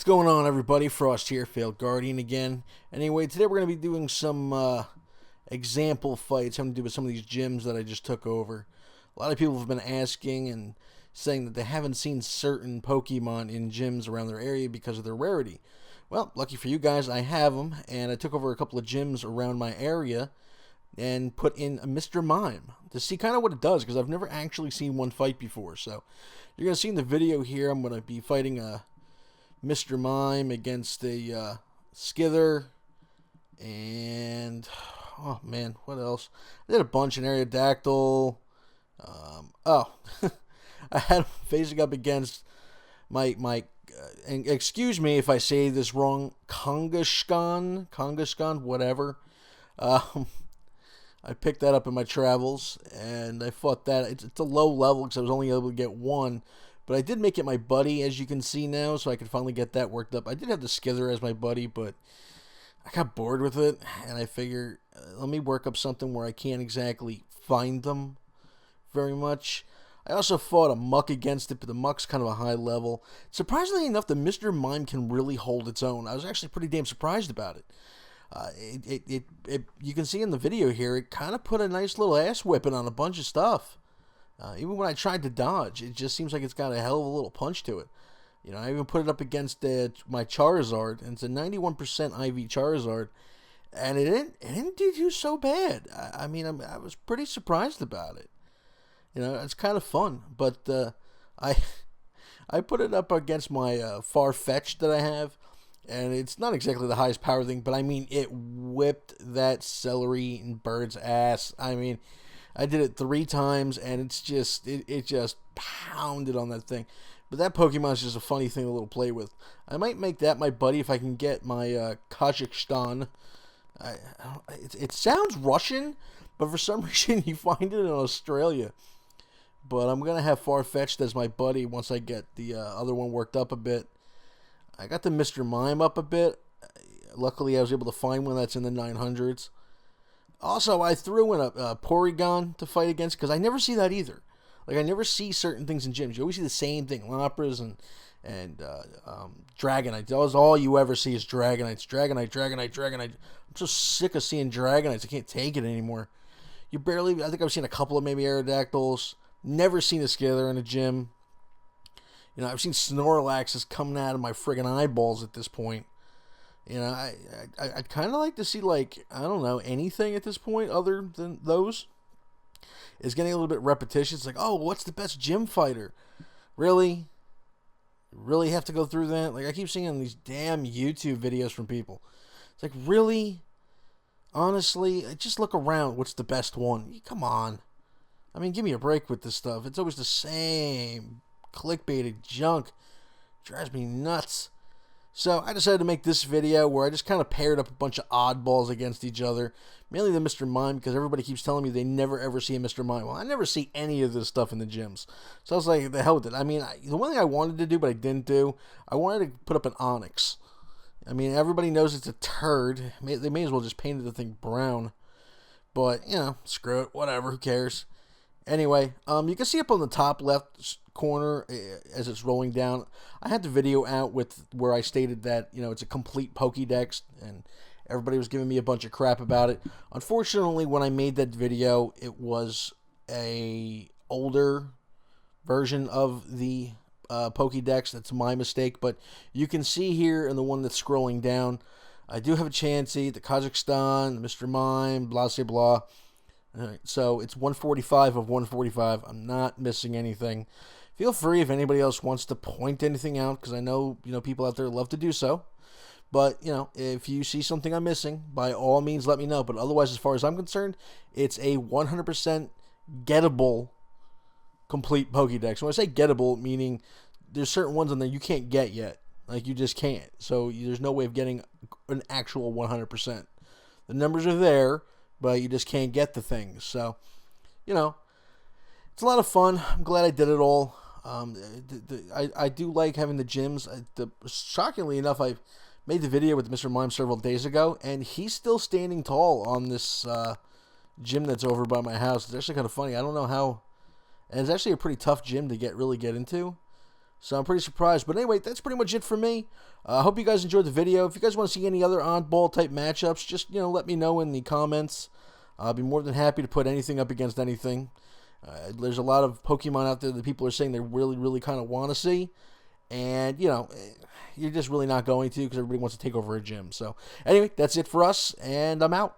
What's going on, everybody? Frost here, Failed Guardian again. Anyway, today we're going to be doing some example fights having to do with some of these gyms that I just took over. A lot of people have been asking and saying that they haven't seen certain Pokemon in gyms around their area because of their rarity. Well, lucky for you guys, I have them, and I took over a couple of gyms around my area and put in a Mr. Mime to see kind of what it does, because I've never actually seen one fight before. So you're going to see in the video here, I'm going to be fighting a Mr. Mime against a Skither, and oh man, what else? I did a bunch in Aerodactyl. I had him facing up against my and excuse me if I say this wrong, Kangaskhan, whatever. I picked that up in my travels, and I fought that. It's a low level because I was only able to get one. But I did make it my buddy, as you can see now, so I could finally get that worked up. I did have the Skither as my buddy, but I got bored with it, and I figured, let me work up something where I can't exactly find them very much. I also fought a Muck against it, but the Muck's kind of a high level. Surprisingly enough, the Mr. Mime can really hold its own. I was actually pretty damn surprised about it. You can see in the video here, it kind of put a nice little ass whipping on a bunch of stuff. Even when I tried to dodge, it just seems like it's got a hell of a little punch to it. You know, I even put it up against my Charizard, and it's a 91% IV Charizard, and it didn't do so bad. I was pretty surprised about it. You know, it's kind of fun, but I put it up against my Far-Fetched that I have, and it's not exactly the highest power thing, but I mean, it whipped that celery and bird's ass. I mean, I did it 3 times, and it's just it just pounded on that thing. But that Pokemon is just a funny thing to play with. I might make that my buddy if I can get my Kangaskhan. It sounds Russian, but for some reason you find it in Australia. But I'm gonna have Far-Fetched as my buddy once I get the other one worked up a bit. I got the Mr. Mime up a bit. Luckily, I was able to find one that's in the 900s. Also, I threw in a Porygon to fight against, because I never see that either. Like, I never see certain things in gyms. You always see the same thing. Lapras and Dragonite. That's all you ever see is Dragonites. Dragonite. I'm so sick of seeing Dragonites. I can't take it anymore. I think I've seen a couple of maybe Aerodactyls. Never seen a Skither in a gym. You know, I've seen Snorlaxes coming out of my friggin' eyeballs at this point. You know, I'd kind of like to see, like, I don't know, anything at this point other than those. It's getting a little bit repetitious. It's like, oh, what's the best gym fighter? Really? Really have to go through that? Like, I keep seeing these damn YouTube videos from people. It's like, really? Honestly, just look around. What's the best one? Come on. I mean, give me a break with this stuff. It's always the same clickbaited junk. Drives me nuts. So I decided to make this video where I just kind of paired up a bunch of oddballs against each other. Mainly the Mr. Mime, because everybody keeps telling me they never ever see a Mr. Mime. Well, I never see any of this stuff in the gyms. So I was like, the hell with it. I mean, the one thing I wanted to do, but I didn't do, I wanted to put up an Onyx. I mean, everybody knows it's a turd. They may as well just painted the thing brown. But, you know, screw it. Whatever. Who cares? Anyway, you can see up on the top left corner as it's rolling down, I had the video out with where I stated that, you know, it's a complete Pokédex, and everybody was giving me a bunch of crap about it. Unfortunately, when I made that video, it was a older version of the Pokédex. That's my mistake, but you can see here in the one that's scrolling down, I do have a Chansey, the Kazakhstan, Mr. Mime, blah, blah, blah. Alright, so it's 145 of 145. I'm not missing anything. Feel free if anybody else wants to point anything out, because I know, you know, people out there love to do so. But, you know, if you see something I'm missing, by all means let me know. But otherwise, as far as I'm concerned, it's a 100% gettable complete Pokédex. When I say gettable, meaning there's certain ones on there you can't get yet. Like, you just can't. So there's no way of getting an actual 100%. The numbers are there, but you just can't get the things. So, you know, it's a lot of fun. I'm glad I did it all. I do like having the gyms. Shockingly enough, I made the video with Mr. Mime several days ago, and he's still standing tall on this gym that's over by my house. It's actually kind of funny. I don't know how, and it's actually a pretty tough gym to really get into. So I'm pretty surprised. But anyway, that's pretty much it for me. I hope you guys enjoyed the video. If you guys want to see any other oddball type matchups, just let me know in the comments. I'll be more than happy to put anything up against anything. There's a lot of Pokemon out there that people are saying they really, really kind of want to see. And, you're just really not going to because everybody wants to take over a gym. So, anyway, that's it for us, and I'm out.